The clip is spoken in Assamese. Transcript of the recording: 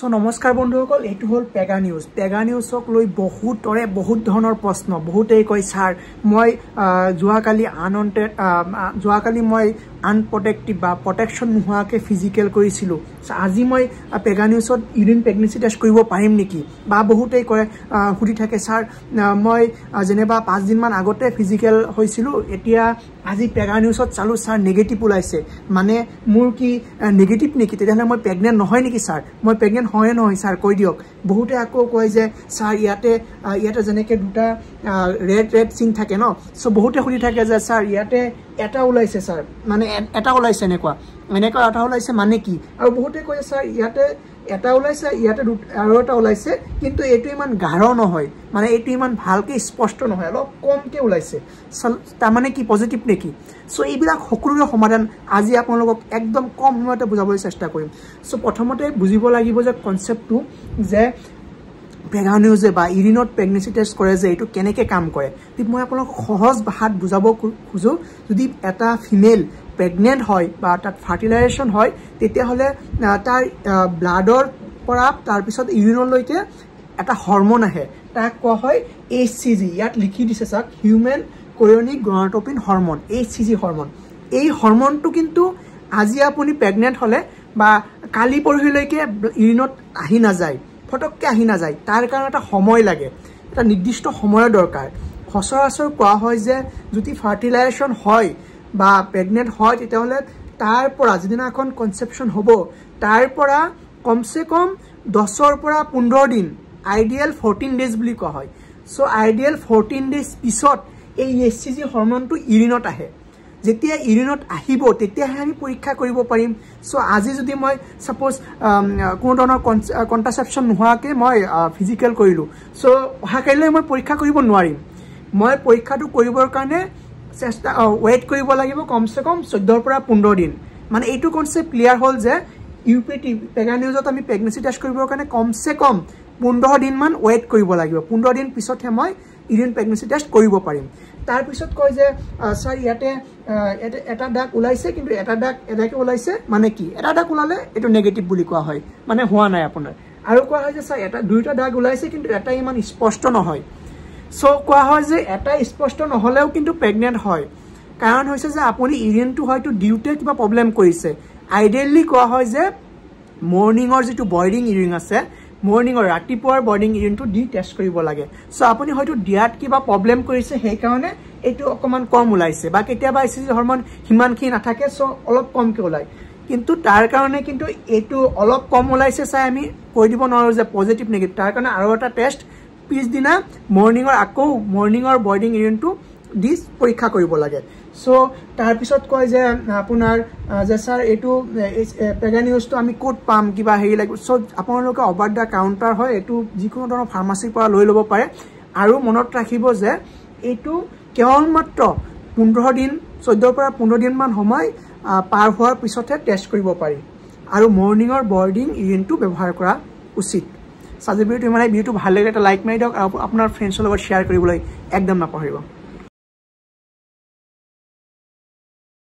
So নমস্কাৰ বন্ধুসকল এটো হল পেগা নিউজক লৈ বহুত ধৰণৰ প্ৰশ্ন বহুতেই কয় স্যাৰ মই যোৱাকালি মই আনপ্ৰটেক্টিভ বা প্ৰটেকশন নোহোৱাকে ফিজিক্যাল কৰিছিলো আজি মই পেগা নিউজত ইউৰিন প্ৰেগনেন্সি টেষ্ট কৰিব পাৰিম নেকি বা বহুতেই কয় খুদি থাকে স্যাৰ মই জেনেবা 5 দিন মান আগতে ফিজিক্যাল হৈছিলো এতিয়া আজি পেগা নিউজত চালু স্যাৰ নেগেটিভ ওলাইছে মানে মোৰ কি নেগেটিভ নেকি তেতিয়াহলে মই প্ৰেগনেন্ট নহয় নেকি স্যাৰ মই প্ৰেগনেন্ট হয় নহয় স্যাৰ কৈ দিয়ক বহুতে আকৌ কয় যে স্যাৰ ইয়াতে জেনেকে দুটা ৰেড সিং থাকে ন সো বহুতে খুদি থাকে যে স্যাৰ ইয়াতে এটা ওলাইছে স্যাৰ মানে এটা ওলাইছে এনেকুৱা এটা ওলাইছে মানে কি আৰু বহুতে কয় স্যাৰ ইয়াতে এটা ওলাইছে ইয়াতে আৰু এটা ওলাইছে কিন্তু এটো ইমান গাঢ় নহয় মানে এটো ইমান ভালকে স্পষ্ট নহয় অলপ কমকে ওলাইছে তাৰ মানে কি পজিটিভ নেকি সো এইবিলাক সকলোৰে সমাধান আজি আপোনালোকক একদম কম সময়তে বুজাবলৈ চেষ্টা কৰিম সো প্ৰথমতে বুজিব লাগিব যে কনসেপ্টটো যে পেগা নিউজে বা ইউৰিনত প্ৰেগনেন্সি টেষ্ট কৰে যে এটো কেনেকে কাম কৰে ঠিক মই আপোনাক সহজ ভাষাত বুজাব খুজো যদি এটা ফিমেল প্ৰেগনেন্ট হয় বা তাত ফাৰ্টিলাইজেশন হয় তেতিয়া হলে তাৰ ব্লাডৰ পৰা তাৰ পিছত ইউৰিনলৈকে এটা হৰমন আহে তাক কোৱা হয় HCG ইয়াত লিখি দিছে চাক হিউম্যান কোৰিয়নিক গনাডোট্ৰপিন হৰমন HCG হৰমন এই হৰমনটো কিন্তু আজি আপুনি প্ৰেগনেন্ট হলে বা কালি পৰহিলৈকে ইউৰিনত আহি নাযায় ফটককে আহি নাযায় তাৰ কাৰণে এটা সময় লাগে এটা নিৰ্দিষ্ট সময়ৰ দৰকাৰ সচৰাচৰ কোৱা হয় যে যদি ফাৰ্টিলাইজেশন হয় বা প্ৰেগনেন্ট হয় তেতিয়াহলে তাৰ পৰা যিদিনাখন কনসেপশন হ'ব তাৰ পৰা কমসে কম 10 ৰ পৰা 15 দিন আইডিয়াল 14 ডেজ বুলি কোৱা হয় সো আইডিয়াল 14 ডেজ পিছত এই HCG হৰমনটো ইউৰিনত আহে যেতিয়া ইউৰিনত আহিব তেতিয়া আমি পৰীক্ষা কৰিব পাৰিম সো আজি যদি মই সাপোজ কোনো ধৰণৰ কন্ট্ৰাসেপশন নোহোৱাকে মই ফিজিক্যাল কৰিলো সো হাকাইলৈ মই পৰীক্ষা কৰিব নোৱাৰিম মই পৰীক্ষাটো কৰিবৰ কাৰণে চেষ্টা ওয়েট কৰিব লাগিব কমসে কম 14 ৰ পৰা 15 দিন মানে এইটো কনসেপ্ট ক্লিয়াৰ হল যে ইউপিটি পেগা নিউজত আমি প্ৰেগনেন্সি টেষ্ট কৰিবৰ কাৰণে কমসে কম 15 দিন মান ওয়েট কৰিব লাগিব 15 দিন পিছতহে মই ইউৰিন প্ৰেগনেন্সি টেষ্ট কৰিব পাৰিম তাৰ পিছত কয় যে স্যাৰ ইয়াতে এটা ডাক ওলাইছে কিন্তু এটা ডাক এটাকে ওলাইছে মানে কি এটা ডাক ওলালে এটো নেগেটিভ বুলি কোৱা হয় মানে হোৱা নাই আপোনাৰ আৰু কোৱা হয় যে স্যাৰ এটা দুইটা ডাক ওলাইছে কিন্তু এটা ইমান স্পষ্ট নহয় সো কোৱা হয় যে এটা স্পষ্ট নহলেও কিন্তু প্ৰেগনেন্ট হয় কাৰণ হৈছে যে আপুনি ইউৰিনটো হয়তো ডিউতে কিবা প্ৰবলেম কৰিছে আইডিয়ালি কোৱা হয় যে মৰ্নিংৰ যেটো বয়ডিং ইউৰিন আছে মৰ্নিংৰ ৰাতিপুৱাৰ বয়ডিং ইউৰিনটো দি টেষ্ট কৰিব লাগে সো আপুনি হয়তো ডিয়াত কিবা প্ৰবলেম কৰিছে সেই কাৰণে এটো অকমান কম ওলাইছে বা কেতিয়াবা HCG হৰমন হিমানখি নাথাকে সো অলপ কমকে ওলায় কিন্তু তাৰ কাৰণে কিন্তু এটো অলপ কম ওলাইছে চাই আমি কৈ দিব নোৱাৰো যে পজিটিভ নেগেটিভ তাৰ কাৰণে আৰু এটা টেষ্ট পিছদিনা মৰ্নিংৰ বয়ডিং ইউৰিনটো দি পৰীক্ষা কৰিব লাগে সো তাৰ পিছত কয় যে আপোনাৰ যে স্যাৰ এটো পেগা নিউজটো আমি কোড পাম কিবা হেৰি লাগিব সো আপোনালোকে ওভাৰ দা কাউন্টাৰ হয় এটো যিকোনো ধৰণৰ ফাৰ্মাসীৰ পৰা লৈ ল'ব পাৰে আৰু মনত ৰাখিব যে এটো কেৱল মাত্ৰ 15 দিন 14 ৰ পৰা 15 দিন মান সময় পাৰ হোৱাৰ পিছতহে টেষ্ট কৰিব পাৰি আৰু মৰ্নিংৰ বয়ডিং ইউৰিনটো ব্যৱহাৰ কৰা উচিত সাজে ভিডিওটো মানে ভিডিওটো ভাল লাগিলে এটা লাইক মাৰি দিয়ক আৰু আপোনাৰ ফ্ৰেণ্ডছৰ লগত শেয়াৰ কৰিবলৈ একদম নাপাহৰিব